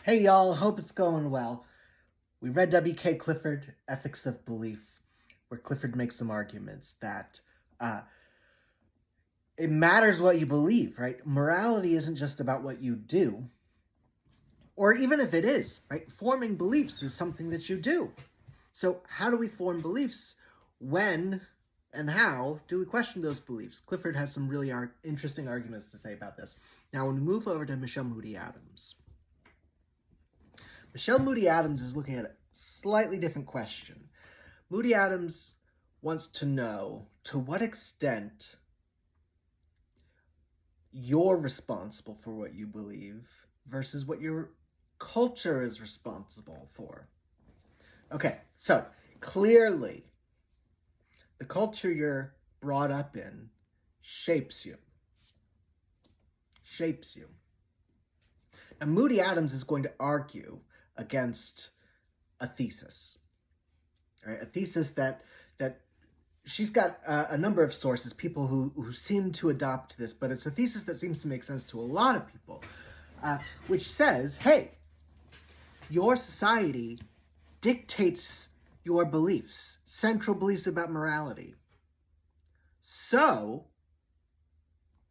Hey y'all, hope it's going well. We read W.K. Clifford, Ethics of Belief, where Clifford makes some arguments that it matters what you believe, right? Morality isn't just about what you do, or even if it is, right? Forming beliefs is something that you do. So how do we form beliefs? When and how do we question those beliefs? Clifford has some really interesting arguments to say about this. Now, when we move over to Michelle Moody-Adams, Michelle Moody-Adams is looking at a slightly different question. Moody-Adams wants to know to what extent you're responsible for what you believe versus what your culture is responsible for. Okay, so clearly the culture you're brought up in shapes you. Now, Moody-Adams is going to argue against a thesis, right? A thesis that she's got a number of sources, people who seem to adopt this, but it's a thesis that seems to make sense to a lot of people, which says, hey, your society dictates your beliefs, central beliefs about morality. So,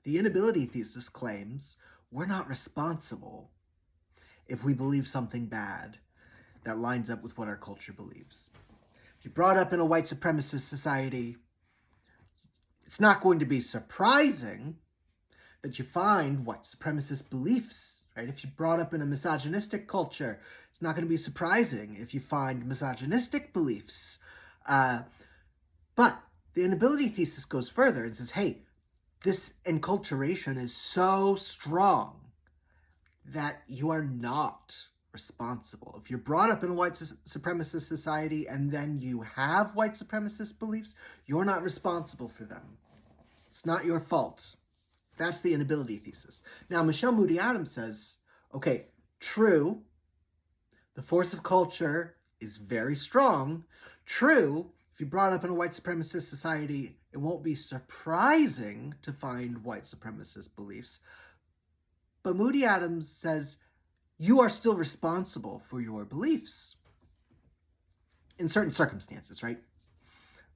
the inability thesis claims we're not responsible if we believe something bad that lines up with what our culture believes. If you're brought up in a white supremacist society, it's not going to be surprising that you find white supremacist beliefs, right? If you're brought up in a misogynistic culture, it's not going to be surprising if you find misogynistic beliefs. But the inability thesis goes further and says, hey, this enculturation is so strong that you are not responsible. If you're brought up in a white supremacist society and then you have white supremacist beliefs, you're not responsible for them. It's not your fault. That's the inability thesis. Now, Michelle Moody-Adams says, okay, true, the force of culture is very strong. True, if you're brought up in a white supremacist society, it won't be surprising to find white supremacist beliefs. But Moody-Adams says, you are still responsible for your beliefs. In certain circumstances, right?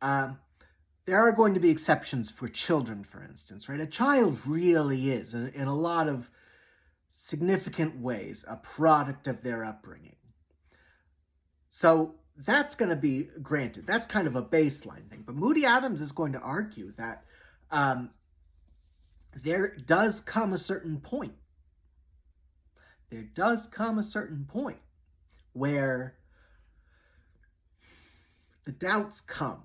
There are going to be exceptions for children, for instance, right? A child really is, in a lot of significant ways, a product of their upbringing. So that's going to be granted. That's kind of a baseline thing. But Moody-Adams is going to argue that there does come a certain point. There does come a certain point where the doubts come.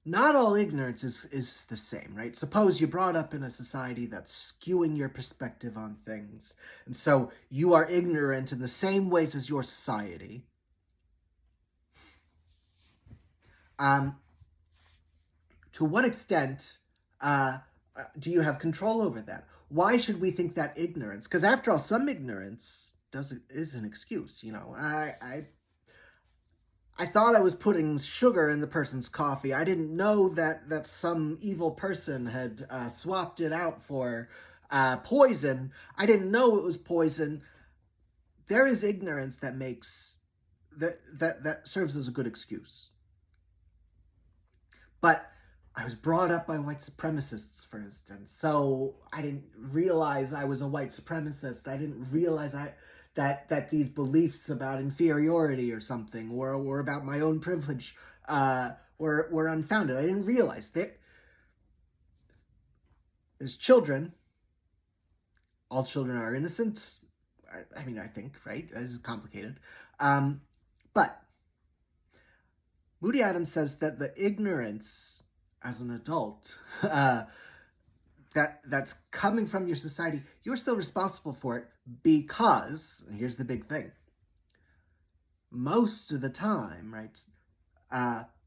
Not all ignorance is the same, right? Suppose you're brought up in a society that's skewing your perspective on things, and so you are ignorant in the same ways as your society. To what extent do you have control over that? Why should we think that ignorance? Because after all, some ignorance is an excuse. You know, I thought I was putting sugar in the person's coffee. I didn't know that some evil person had swapped it out for poison. I didn't know it was poison. There is ignorance that makes that serves as a good excuse. But I was brought up by white supremacists, for instance, so I didn't realize I was a white supremacist. I didn't realize that these beliefs about inferiority or something, or about my own privilege, were unfounded. I didn't realize that there's children. All children are innocent. I mean, I think, right? This is complicated. But Moody-Adams says that the ignorance as an adult that's coming from your society, you're still responsible for it because, and here's the big thing, most of the time, right,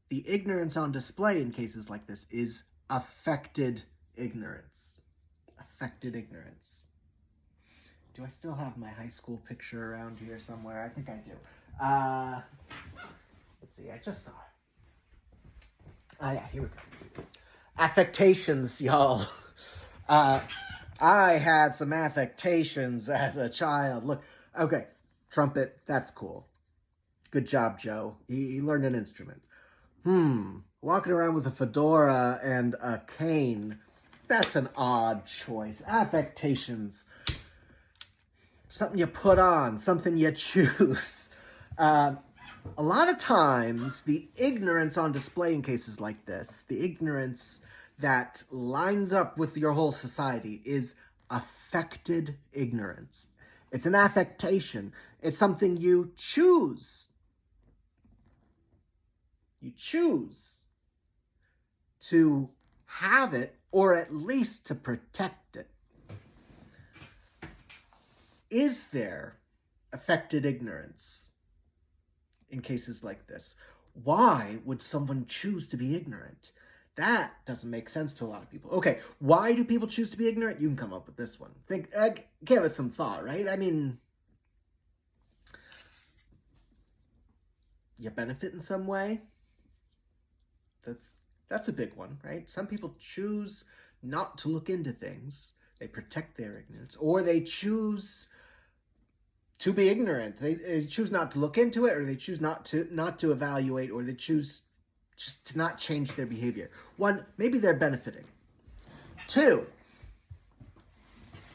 the ignorance on display in cases like this is affected ignorance. Affected ignorance. Do I still have my high school picture around here somewhere? I think I do. Let's see, I just saw it. Yeah, here we go. Affectations, y'all. I had some affectations as a child. Look, okay, trumpet, that's cool. Good job, Joe. He learned an instrument. Walking around with a fedora and a cane, that's an odd choice. Affectations, something you put on, something you choose. A lot of times, the ignorance on display in cases like this, the ignorance that lines up with your whole society, is affected ignorance. It's an affectation. It's something you choose. You choose to have it, or at least to protect it. Is there affected ignorance in cases like this? Why would someone choose to be ignorant? That doesn't make sense to a lot of people. Okay, why do people choose to be ignorant? You can come up with this one. Give it some thought, right? I mean, you benefit in some way. That's a big one, right? Some people choose not to look into things. They protect their ignorance, or they choose to be ignorant. They choose not to look into it, or they choose not to evaluate, or they choose just to not change their behavior. One, maybe they're benefiting. Two,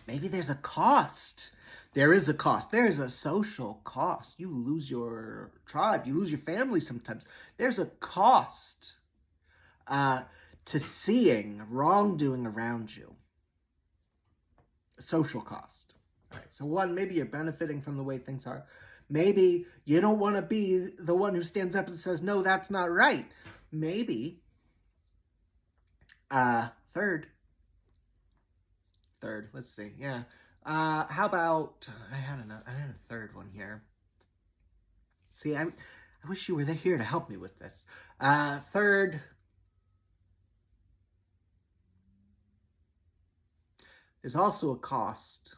maybe there's a cost. There is a cost. There is a social cost. You lose your tribe. You lose your family sometimes. There's a cost to seeing wrongdoing around you. A social cost. All right, so one, maybe you're benefiting from the way things are. Maybe you don't want to be the one who stands up and says, no, that's not right. Maybe. Third, let's see. Yeah. How about, I had a third one here. See, I wish you were here to help me with this. Third, there's also a cost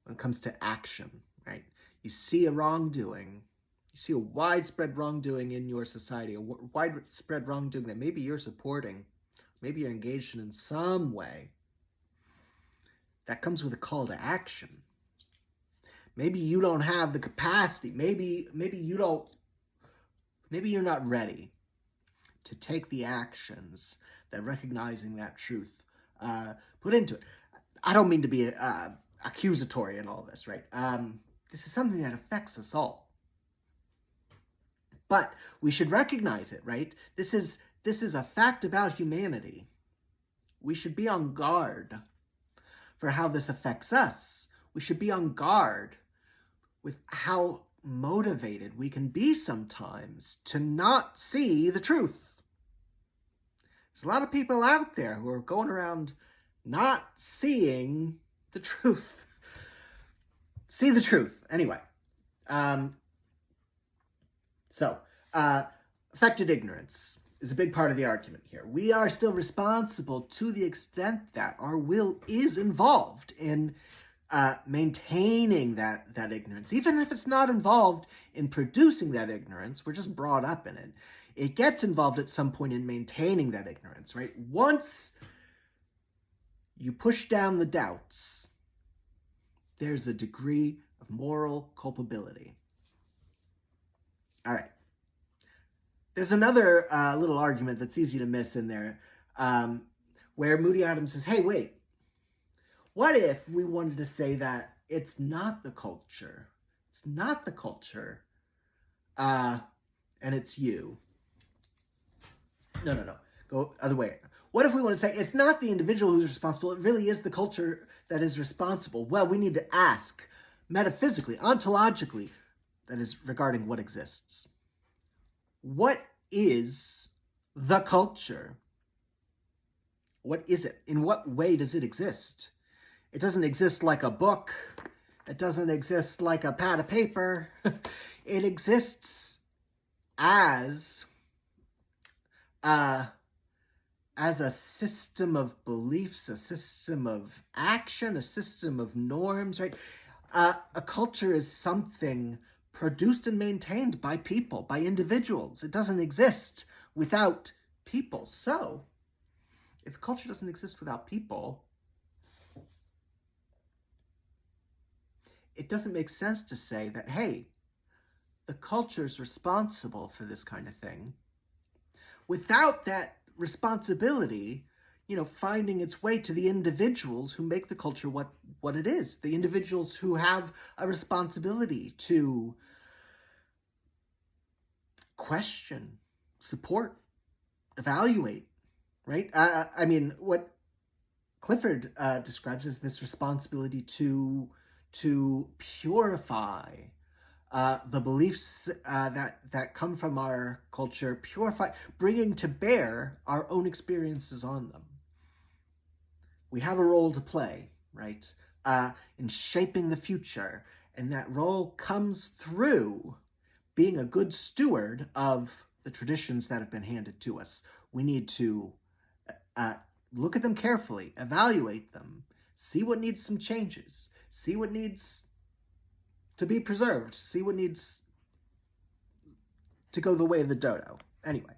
when it comes to action, right? You see a wrongdoing, you see a widespread wrongdoing in your society, a widespread wrongdoing that maybe you're supporting, maybe you're engaged in some way. That comes with a call to action. Maybe you don't have the capacity. Maybe you're not ready to take the actions that recognizing that truth put into it. I don't mean to be accusatory in all this, right? This is something that affects us all. But we should recognize it, right? This is a fact about humanity. We should be on guard for how this affects us. We should be on guard with how motivated we can be sometimes to not see the truth. There's a lot of people out there who are going around not seeing the truth. See the truth. Anyway. Affected ignorance is a big part of the argument here. We are still responsible to the extent that our will is involved in maintaining that ignorance. Even if it's not involved in producing that ignorance, we're just brought up in it. It gets involved at some point in maintaining that ignorance, right? Once you push down the doubts, there's a degree of moral culpability. All right. There's another little argument that's easy to miss in there, where Moody-Adams says, hey, wait, what if we wanted to say that it's not the culture? It's not the culture, and it's you. No. Go other way. What if we want to say it's not the individual who's responsible, it really is the culture that is responsible? Well, we need to ask metaphysically, ontologically, that is regarding what exists. What is the culture? What is it? In what way does it exist? It doesn't exist like a book. It doesn't exist like a pad of paper. It exists as a system of beliefs, a system of action, a system of norms, right? A culture is something produced and maintained by people, by individuals. It doesn't exist without people. So, if culture doesn't exist without people, it doesn't make sense to say that, hey, the culture's responsible for this kind of thing, without that responsibility, finding its way to the individuals who make the culture what it is, the individuals who have a responsibility to question, support, evaluate, right? What Clifford describes as this responsibility to purify the beliefs that come from our culture, bringing to bear our own experiences on them. We have a role to play, right, in shaping the future, and that role comes through being a good steward of the traditions that have been handed to us. We need to look at them carefully, evaluate them, see what needs some changes, see what needs to be preserved, see what needs to go the way of the dodo. Anyway.